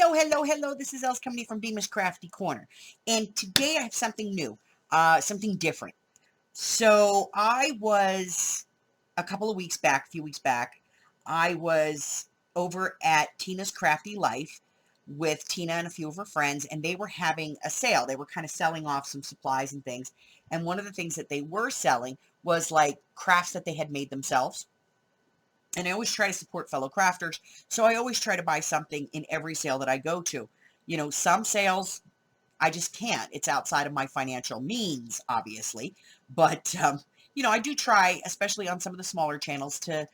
Hello. This is Els coming from Beamish Crafty Corner. And today I have something new, something different. So I was, a few weeks back, I was over at Tina's Crafty Life with Tina and a few of her friends, and they were having a sale. They were kind of selling off some supplies and things. And one of the things that they were selling was like crafts that they had made themselves. And I always try to support fellow crafters. So I always try to buy something in every sale that I go to. You know, some sales I just can't. It's outside of my financial means, obviously. But, I do try, especially on some of the smaller channels, to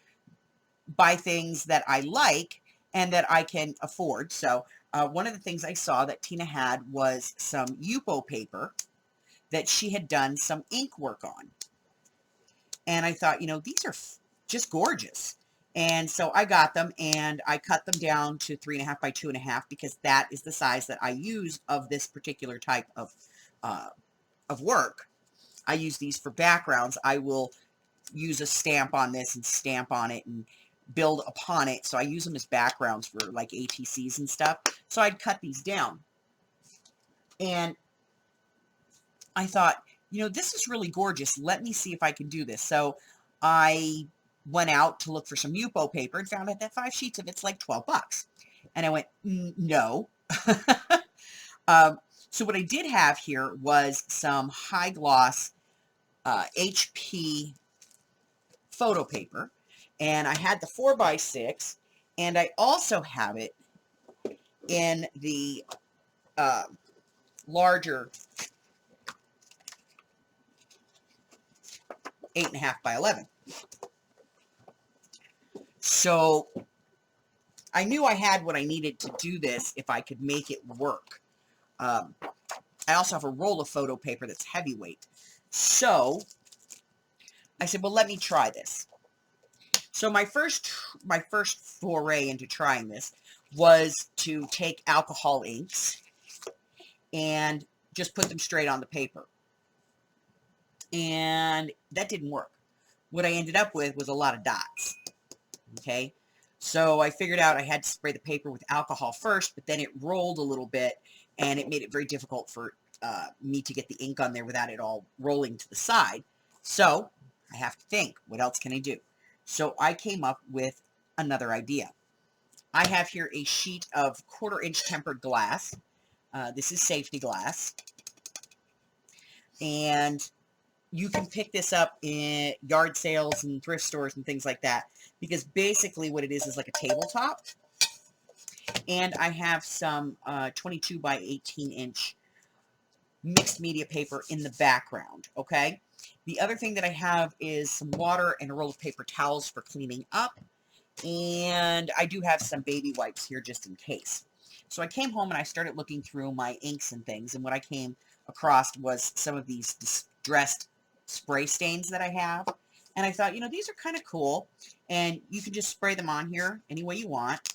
buy things that I like and that I can afford. So one of the things I saw that Tina had was some Yupo paper that she had done some ink work on. And I thought, these are just gorgeous. And so I got them and I cut them down to 3.5 by 2.5 because that is the size that I use of this particular type of work. I use these for backgrounds. I will use a stamp on this and stamp on it and build upon it. So I use them as backgrounds for like ATCs and stuff. So I'd cut these down. And I thought, this is really gorgeous. Let me see if I can do this. So I went out to look for some Yupo paper and found out that 5 sheets of it's like $12. And I went, no. So what I did have here was some high gloss HP photo paper. And I had the 4x6. And I also have it in the larger 8.5 by 11. So I knew I had what I needed to do this if I could make it work. I also have a roll of photo paper that's heavyweight. So I said, well, let me try this. So my first foray into trying this was to take alcohol inks and just put them straight on the paper. And that didn't work. What I ended up with was a lot of dots. Okay, so I figured out I had to spray the paper with alcohol first, but then it rolled a little bit, and it made it very difficult for me to get the ink on there without it all rolling to the side. So I have to think, what else can I do? So I came up with another idea. I have here a sheet of 1/4-inch tempered glass. This is safety glass. And you can pick this up in yard sales and thrift stores and things like that, because basically what it is like a tabletop. And I have some 22 by 18-inch mixed media paper in the background, okay? The other thing that I have is some water and a roll of paper towels for cleaning up. And I do have some baby wipes here just in case. So I came home and I started looking through my inks and things, and what I came across was some of these distressed spray stains that I have. And I thought, these are kind of cool. And you can just spray them on here any way you want.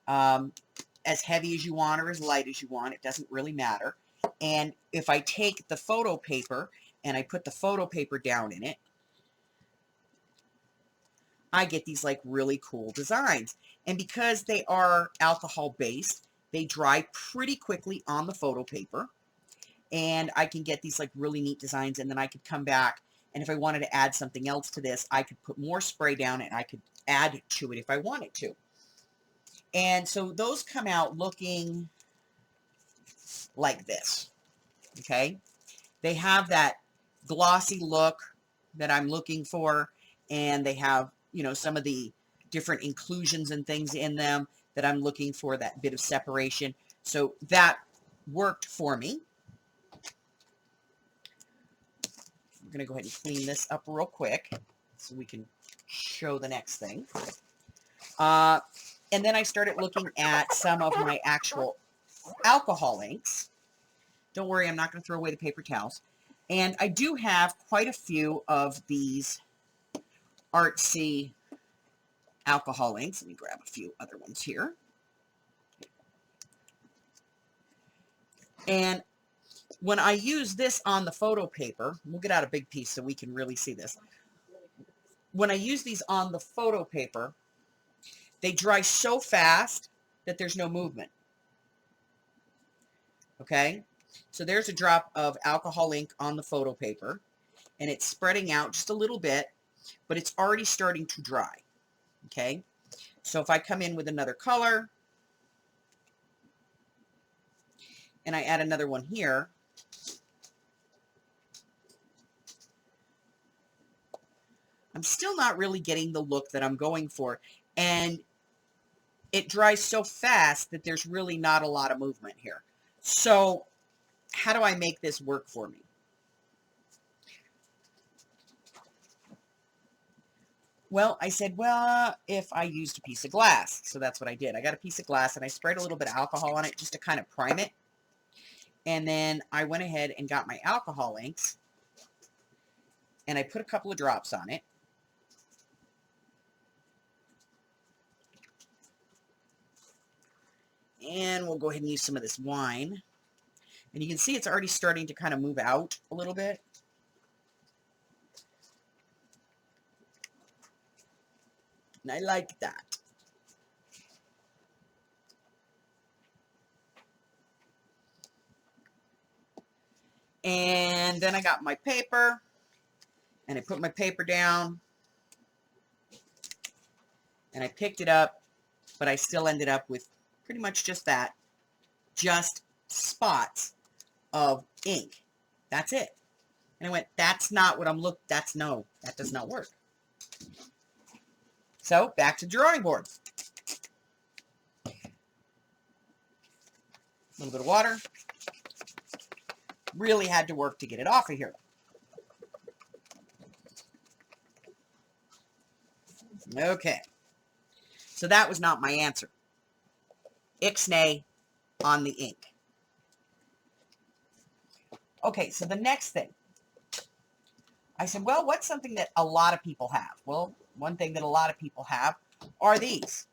As heavy as you want or as light as you want. It doesn't really matter. And if I take the photo paper and I put the photo paper down in it, I get these like really cool designs. And because they are alcohol based, they dry pretty quickly on the photo paper. And I can get these like really neat designs, and then I could come back, and if I wanted to add something else to this, I could put more spray down and I could add to it if I wanted to. And so those come out looking like this, okay? They have that glossy look that I'm looking for, and they have, some of the different inclusions and things in them that I'm looking for, that bit of separation. So that worked for me. We're going to go ahead and clean this up real quick so we can show the next thing. And then I started looking at some of my actual alcohol inks. Don't worry, I'm not going to throw away the paper towels. And I do have quite a few of these artsy alcohol inks. Let me grab a few other ones here. And when I use this on the photo paper, we'll get out a big piece so we can really see this. When I use these on the photo paper, they dry so fast that there's no movement. Okay, so there's a drop of alcohol ink on the photo paper, and it's spreading out just a little bit, but it's already starting to dry. Okay, so if I come in with another color, and I add another one here, I'm still not really getting the look that I'm going for, and it dries so fast that there's really not a lot of movement here. So how do I make this work for me? Well, I said, well, if I used a piece of glass. So that's what I did. I got a piece of glass and I sprayed a little bit of alcohol on it just to kind of prime it. And then I went ahead and got my alcohol inks and I put a couple of drops on it. And we'll go ahead and use some of this wine. And you can see it's already starting to kind of move out a little bit. And I like that. And then I got my paper and I put my paper down and I picked it up, but I still ended up with pretty much just that, just spots of ink. That's it. And I went, that's not what I'm looking, no, that does not work. So back to drawing board. A little bit of water. Really had to work to get it off of here. Okay. So that was not my answer. Ixnay on the ink. Okay, so the next thing. I said, well, what's something that a lot of people have? Well, one thing that a lot of people have are these.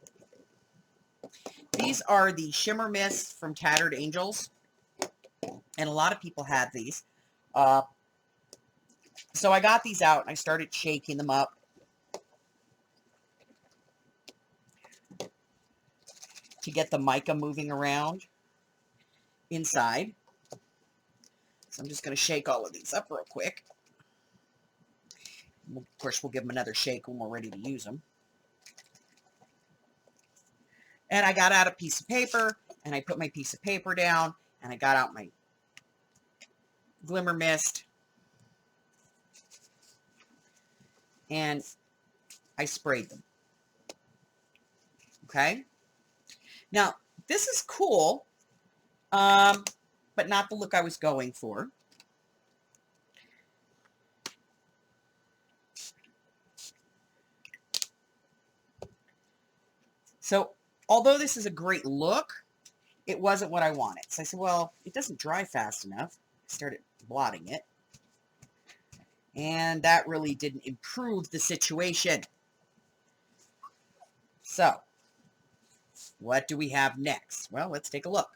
These are the Shimmer Mist from Tattered Angels. And a lot of people have these. So I got these out and I started shaking them up. To get the mica moving around inside. So I'm just going to shake all of these up real quick. Of course, we'll give them another shake when we're ready to use them. And I got out a piece of paper, and I put my piece of paper down, and I got out my Glimmer Mist, and I sprayed them. Okay? Now, this is cool, but not the look I was going for. So, although this is a great look, it wasn't what I wanted. So I said, well, it doesn't dry fast enough. I started blotting it. And that really didn't improve the situation. So, what do we have next? Well, let's take a look.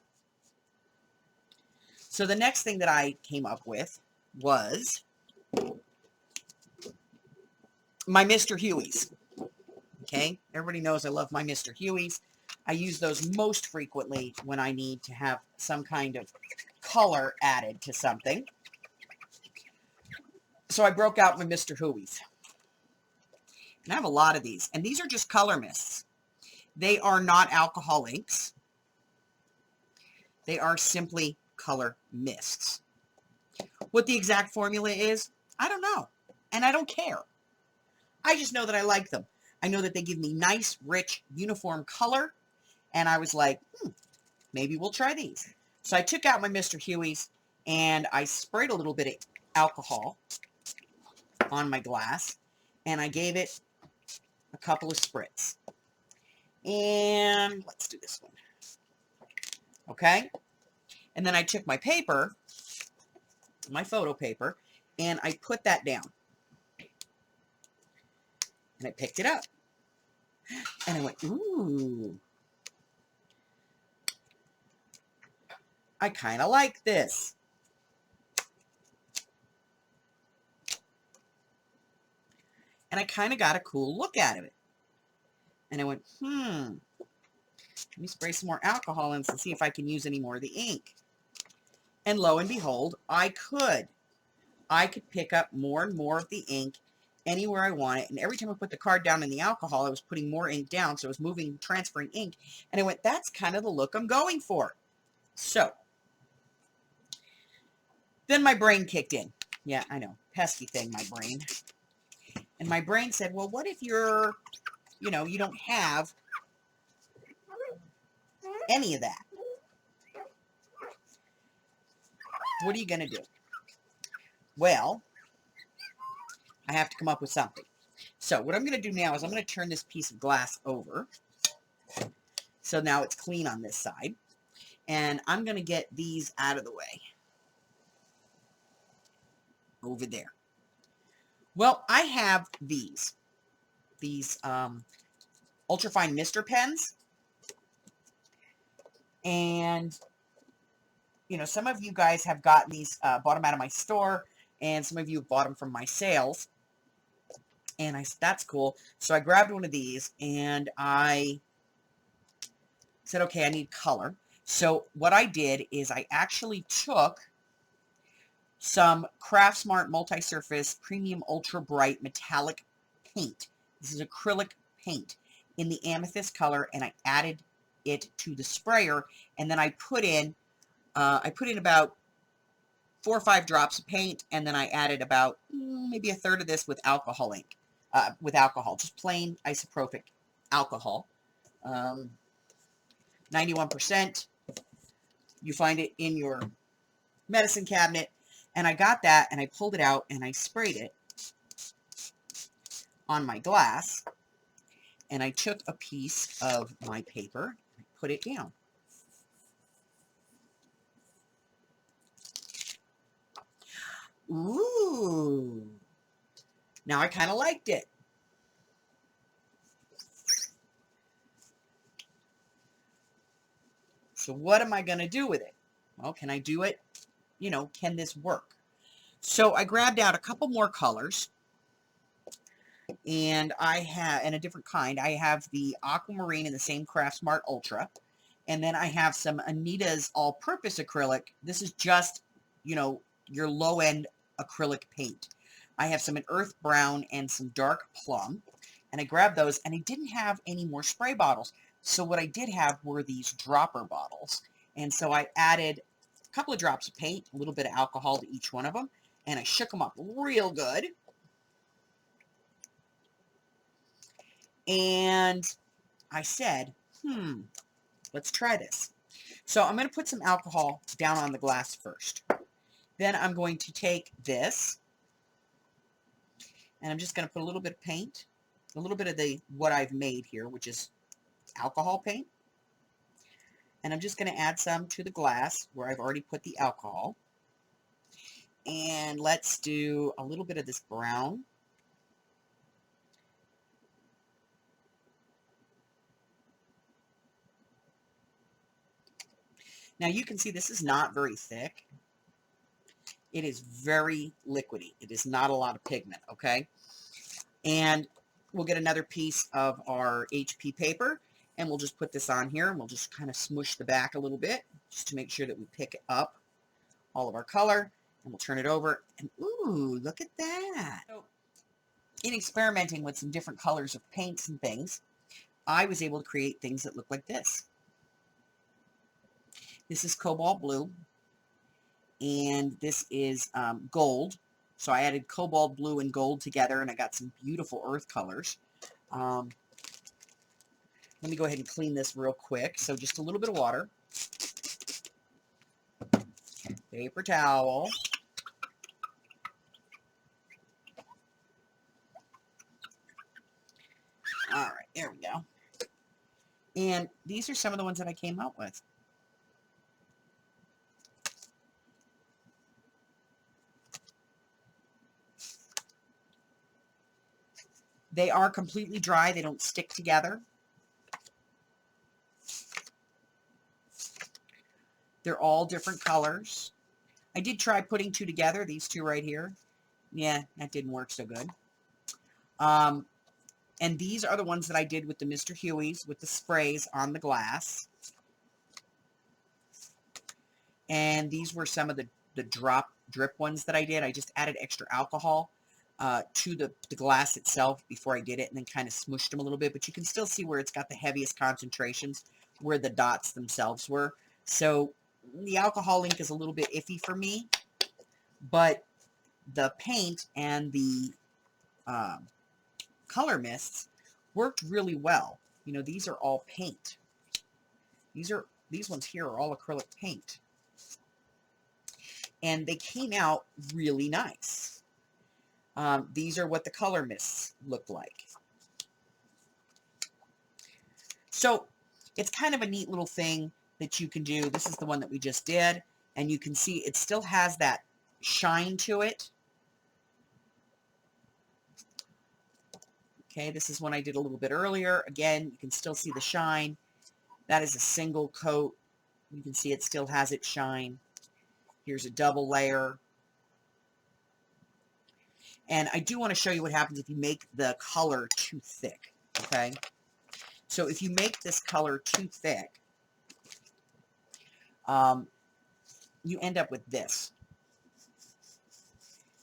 So the next thing that I came up with was my Mr. Huey's. Okay, everybody knows I love my Mr. Huey's. I use those most frequently when I need to have some kind of color added to something. So I broke out my Mr. Huey's. And I have a lot of these. And these are just color mists. They are not alcohol inks. They are simply color mists. What the exact formula is, I don't know. And I don't care. I just know that I like them. I know that they give me nice, rich, uniform color. And I was like, maybe we'll try these. So I took out my Mr. Huey's and I sprayed a little bit of alcohol on my glass. And I gave it a couple of spritz. And let's do this one. Okay? And then I took my paper, my photo paper, and I put that down. And I picked it up. And I went, ooh. I kind of like this. And I kind of got a cool look out of it. And I went, Let me spray some more alcohol in and see if I can use any more of the ink. And lo and behold, I could. I could pick up more and more of the ink anywhere I want it. And every time I put the card down in the alcohol, I was putting more ink down. So I was moving, transferring ink. And I went, that's kind of the look I'm going for. So then my brain kicked in. Yeah, I know. Pesky thing, my brain. And my brain said, well, what if you're, you know, you don't have any of that? What are you going to do? Well, I have to come up with something. So what I'm going to do now is I'm going to turn this piece of glass over. So now it's clean on this side. And I'm going to get these out of the way. Over there. Well, I have these ultrafine mister pens. And, you know, some of you guys have gotten these, bought them out of my store, and some of you have bought them from my sales. And I said, that's cool. So I grabbed one of these, and I said, okay, I need color. So what I did is I actually took some Craftsmart Multi-Surface Premium Ultra Bright Metallic Paint. This is acrylic paint in the amethyst color, and I added it to the sprayer, and then I put in about 4 or 5 drops of paint, and then I added about maybe a third of this with alcohol ink, just plain isopropyl alcohol, 91%. You find it in your medicine cabinet. And I got that, and I pulled it out, and I sprayed it on my glass. And I took a piece of my paper and put it down. Ooh. Now I kind of liked it. So what am I going to do with it? Well, can I do it? You know, can this work? So I grabbed out a couple more colors, and I have, and a different kind. I have the aquamarine in the same Craftsmart Ultra, and then I have some Anita's all-purpose acrylic. This is just, you know, your low-end acrylic paint. I have some in earth brown and some dark plum, and I grabbed those, and I didn't have any more spray bottles. So what I did have were these dropper bottles, and so I added a couple of drops of paint, a little bit of alcohol to each one of them, and I shook them up real good. And I said, let's try this. So I'm going to put some alcohol down on the glass first. Then I'm going to take this, and I'm just going to put a little bit of paint, a little bit of what I've made here, which is alcohol paint. And I'm just going to add some to the glass where I've already put the alcohol. And let's do a little bit of this brown. Now you can see this is not very thick. It is very liquidy. It is not a lot of pigment, okay? And we'll get another piece of our HP paper, and we'll just put this on here, and we'll just kind of smoosh the back a little bit just to make sure that we pick up all of our color, and we'll turn it over, and ooh, look at that. So in experimenting with some different colors of paints and things, I was able to create things that look like this. This is cobalt blue, and this is gold. So I added cobalt blue and gold together, and I got some beautiful earth colors. Let me go ahead and clean this real quick. So just a little bit of water, paper towel, all right, there we go. And these are some of the ones that I came up with. They are completely dry. They don't stick together. They're all different colors. I did try putting two together, these two right here. Yeah, that didn't work so good. And these are the ones that I did with the Mr. Huey's with the sprays on the glass. And these were some of the drip ones that I did. I just added extra alcohol to the glass itself before I did it, and then kind of smooshed them a little bit. But you can still see where it's got the heaviest concentrations, where the dots themselves were. So the alcohol ink is a little bit iffy for me, but the paint and the color mists worked really well. You know, these are all paint. These ones here are all acrylic paint. And they came out really nice. These are what the color mists look like. So it's kind of a neat little thing that you can do. This is the one that we just did, and you can see it still has that shine to it. Okay, this is one I did a little bit earlier. Again, you can still see the shine. That is a single coat. You can see it still has its shine. Here's a double layer. And I do want to show you what happens if you make the color too thick, okay? So if you make this color too thick, you end up with this.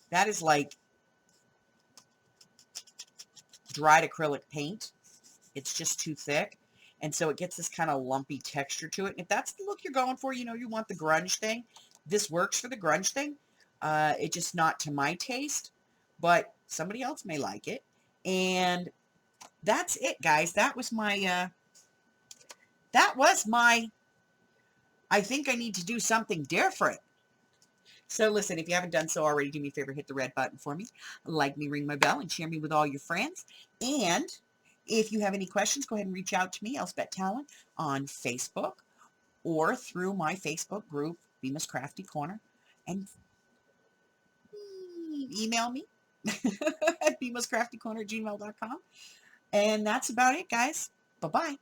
That is like dried acrylic paint. It's just too thick. And so it gets this kind of lumpy texture to it. And if that's the look you're going for, you know, you want the grunge thing, this works for the grunge thing. It's just not to my taste, but somebody else may like it. And that's it, guys. That was my, I think I need to do something different. So listen, if you haven't done so already, do me a favor, hit the red button for me. Like me, ring my bell, and share me with all your friends. And if you have any questions, go ahead and reach out to me, Elspeth Talon, on Facebook or through my Facebook group, Bemis Crafty Corner, and email me at bemiscraftycorner@gmail.com. And that's about it, guys. Bye-bye.